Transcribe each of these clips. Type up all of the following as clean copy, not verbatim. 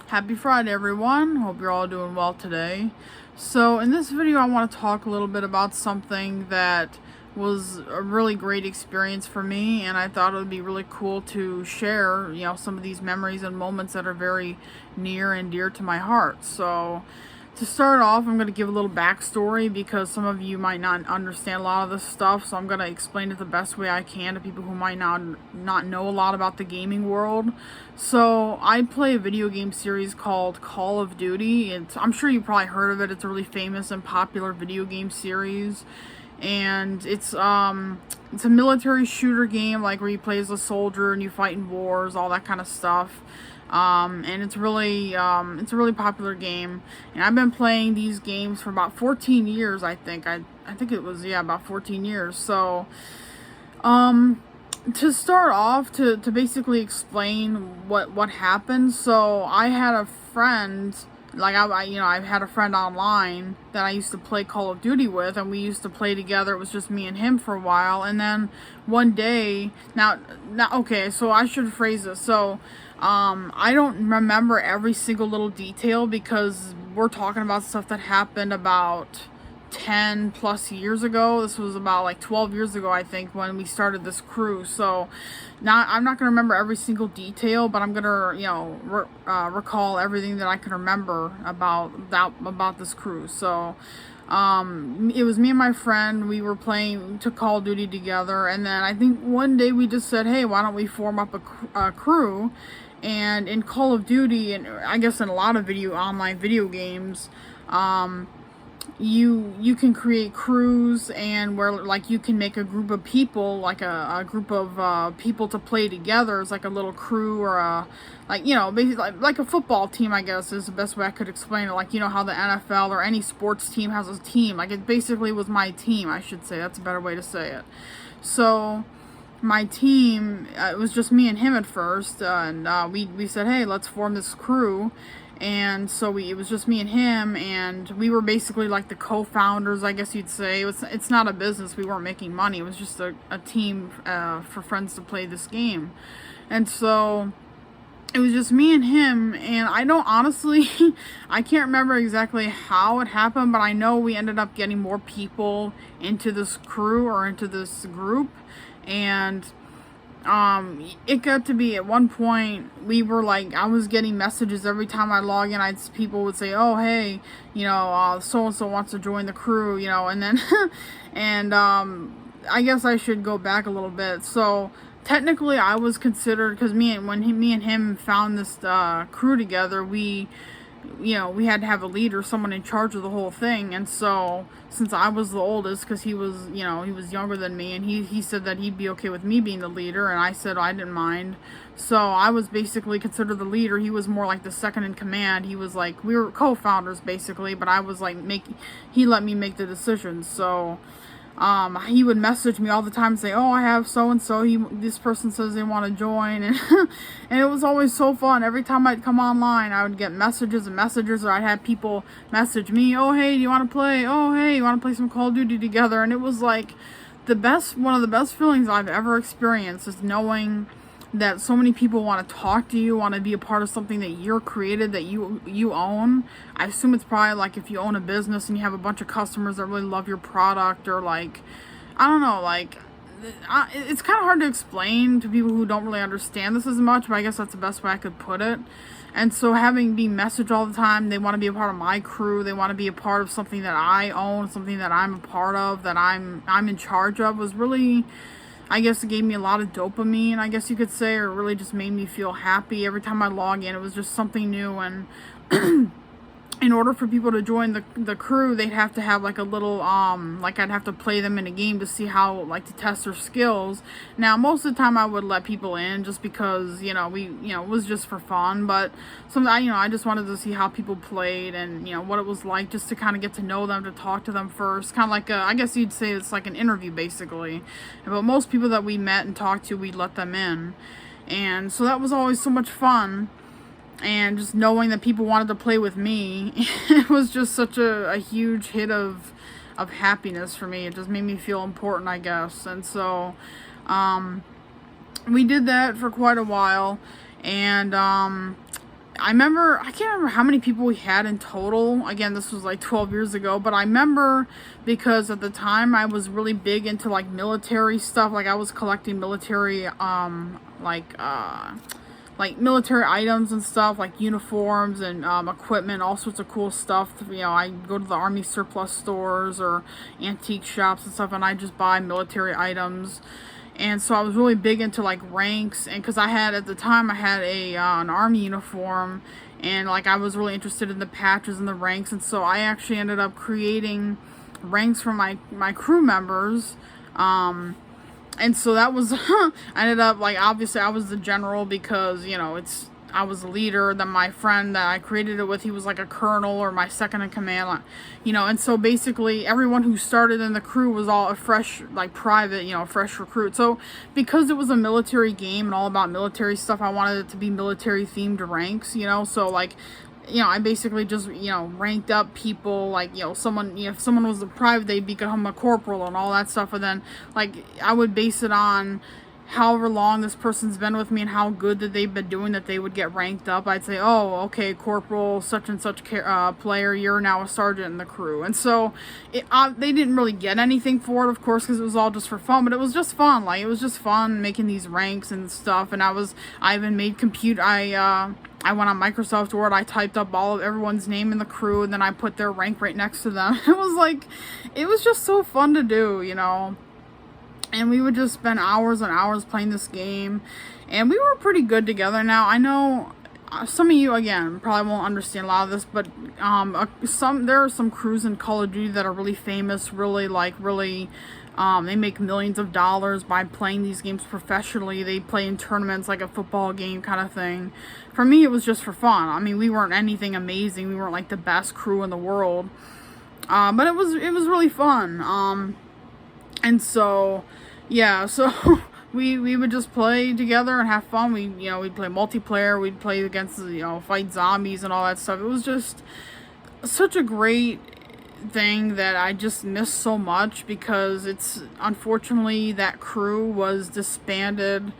Happy Friday, everyone. Hope you're all doing well today. So in this video, I want to talk a little bit about something that was a really great experience for me, and I thought it would be really cool to share, some of these memories and moments that are very near and dear to my heart. So to start off, I'm going to give a little backstory because some of you might not understand a lot of this stuff, so I'm going to explain it the best way I can to people who might not know a lot about the gaming world. So I play a video game series called Call of Duty. I'm sure you probably heard of it. It's a really famous and popular video game series, and it's a military shooter game, like where you play as a soldier and you fight in wars, all that kind of stuff. And it's a really popular game, and I've been playing these games for about 14 years. I think it was, about 14 years. So to start off, to basically explain what happened. So I had a friend, like I had a friend online that I used to play Call of Duty with, and we used to play together. It was just me and him for a while, and then one day, now okay, so I should phrase this. So I don't remember every single little detail because we're talking about stuff that happened about 10 plus years ago. This was about like 12 years ago, I think, when we started this crew. So I'm not gonna remember every single detail, but I'm gonna recall everything that I can remember about this crew. So it was me and my friend. We were playing to Call of Duty together, and then I think one day we just said, hey, why don't we form up a crew? And in Call of Duty, and I guess in a lot of online video games, you can create crews, and where like you can make a group of people, like a group of people to play together. It's like a little crew, or basically like a football team, I guess is the best way I could explain it. Like, how the NFL or any sports team has a team. Like, it basically was my team, I should say. That's a better way to say it. So my team, it was just me and him at first, and we said, hey, let's form this crew. And so it was just me and him, and we were basically like the co-founders, I guess you'd say. It's not a business. We weren't making money. It was just a team for friends to play this game. And so it was just me and him, and I don't honestly, I can't remember exactly how it happened, but I know we ended up getting more people into this crew, or into this group. And it got to be, at one point, we were like, I was getting messages every time I log in. People would say, oh, hey, so-and-so wants to join the crew, and then, and I guess I should go back a little bit. So technically I was considered, because me and him found this crew together, we had to have a leader, someone in charge of the whole thing. And so since I was the oldest, because he was younger than me, and he said that he'd be okay with me being the leader, and I said I didn't mind. So I was basically considered the leader. He was more like the second in command. He was like, we were co-founders basically, but I was like he let me make the decisions. So he would message me all the time and say, oh, I have so-and-so, this person says they want to join, and and it was always so fun. Every time I'd come online, I would get messages and messages, or I'd have people message me, oh, hey, do you want to play? Oh, hey, you want to play some Call of Duty together? And it was like one of the best feelings I've ever experienced, is knowing that so many people want to talk to you, want to be a part of something that you're created, that you own. I assume it's probably like if you own a business and you have a bunch of customers that really love your product, or like, I don't know, like, it's kind of hard to explain to people who don't really understand this as much, but I guess that's the best way I could put it. And so being messaged all the time, they want to be a part of my crew, they want to be a part of something that I own, something that I'm a part of, that I'm in charge of, was really, I guess it gave me a lot of dopamine, I guess you could say, or it really just made me feel happy every time I log in. It was just something new, and in order for people to join the crew, they'd have to have like a little, like I'd have to play them in a game to see how, like, to test their skills. Now, most of the time I would let people in just because, it was just for fun, but sometimes, I just wanted to see how people played, and, what it was like, just to kind of get to know them, to talk to them first. Kind of like I guess you'd say it's like an interview, basically. But most people that we met and talked to, we'd let them in. And so that was always so much fun. And just knowing that people wanted to play with me, it was just such a huge hit of happiness for me. It just made me feel important, I guess. And so we did that for quite a while, and I remember, I can't remember how many people we had in total. Again, this was like 12 years ago, but I remember because at the time I was really big into like military stuff. Like I was collecting military, like military items and stuff, like uniforms and equipment, all sorts of cool stuff. You know, I go to the Army surplus stores or antique shops and stuff, and I just buy military items. And so I was really big into like ranks, and because I had at the time I had an Army uniform, and like I was really interested in the patches and the ranks, and so I actually ended up creating ranks for my crew members. And so that was, I ended up, like, obviously I was the general because, you know, I was the leader. Then my friend that I created it with, he was like a colonel or my second in command, you know, and so basically everyone who started in the crew was all a fresh, like, private, you know, fresh recruit. So because it was a military game and all about military stuff, I wanted it to be military themed ranks, you know, so like, you know, I basically just, you know, ranked up people, like, you know, someone, you know, if someone was a private, they'd become a corporal and all that stuff, and then, like, I would base it on however long this person's been with me and how good that they've been doing that they would get ranked up. I'd say, oh, okay, corporal such and such player, you're now a sergeant in the crew. And so they didn't really get anything for it, of course, because it was all just for fun, but it was just fun. Like, it was just fun making these ranks and stuff. And I even made I went on Microsoft Word, I typed up all of everyone's name in the crew, and then I put their rank right next to them. It was just so fun to do, you know. And we would just spend hours and hours playing this game. And we were pretty good together. Now, I know some of you, again, probably won't understand a lot of this, but there are some crews in Call of Duty that are really famous, they make millions of dollars by playing these games professionally. They play in tournaments like a football game kind of thing. For me, it was just for fun. I mean, we weren't anything amazing. We weren't like the best crew in the world. But it was really fun. And so, yeah, so we would just play together and have fun. We'd play multiplayer. We'd play against, fight zombies and all that stuff. It was just such a great thing that I just miss so much because unfortunately that crew was disbanded.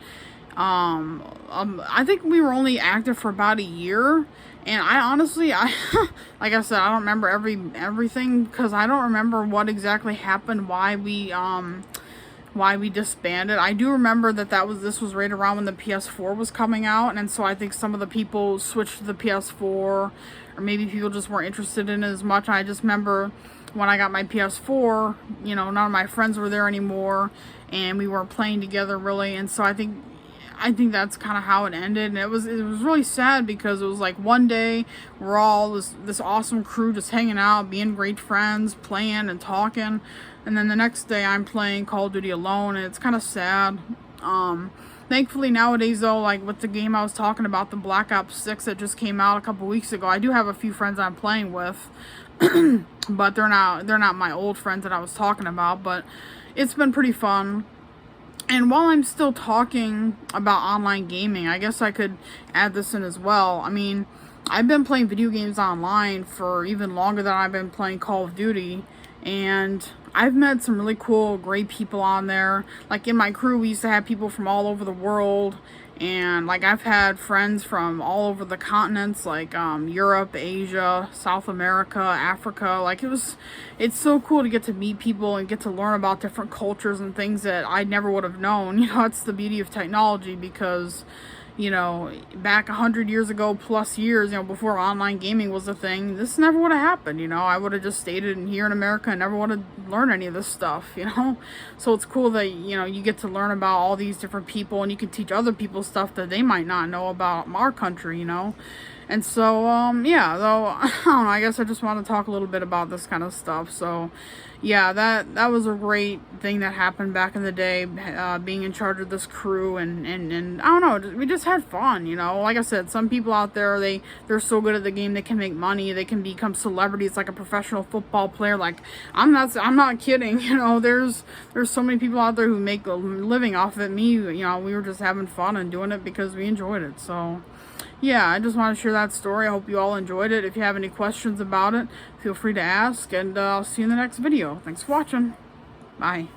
I think we were only active for about a year, and I honestly, like I said, I don't remember everything because I don't remember what exactly happened, why we disbanded. I do remember this was right around when the PS4 was coming out, and so I think some of the people switched to the PS4, or maybe people just weren't interested in it as much. I just remember when I got my PS4, none of my friends were there anymore, and we weren't playing together really, and so I think that's kind of how it ended. And it was really sad because it was like one day we're all this awesome crew just hanging out, being great friends, playing and talking, and then the next day I'm playing Call of Duty alone, and it's kind of sad. Thankfully nowadays though, like with the game I was talking about, the Black Ops 6 that just came out a couple weeks ago, I do have a few friends I'm playing with, but they're not my old friends that I was talking about, but it's been pretty fun. And while I'm still talking about online gaming, I guess I could add this in as well. I mean, I've been playing video games online for even longer than I've been playing Call of Duty, and I've met some really cool, great people on there. Like in my crew, we used to have people from all over the world, and like I've had friends from all over the continents, like Europe, Asia, South America, Africa. Like it's so cool to get to meet people and get to learn about different cultures and things that I never would have known. It's the beauty of technology because, back 100 years ago plus years, before online gaming was a thing, this never would have happened. I would have just stayed here in America and never would have learned any of this stuff, So it's cool that, you get to learn about all these different people and you can teach other people stuff that they might not know about our country, And so, yeah, though, I don't know, I guess I just want to talk a little bit about this kind of stuff. So, yeah, that was a great thing that happened back in the day, being in charge of this crew, and I don't know, we just had fun, Like I said, some people out there, they're so good at the game, they can make money, they can become celebrities, like a professional football player. Like, I'm not kidding, there's so many people out there who make a living off of it. Me, we were just having fun and doing it because we enjoyed it. So, yeah, I just want to share that story. I hope you all enjoyed it. If you have any questions about it, feel free to ask, and I'll see you in the next video. Thanks for watching. Bye.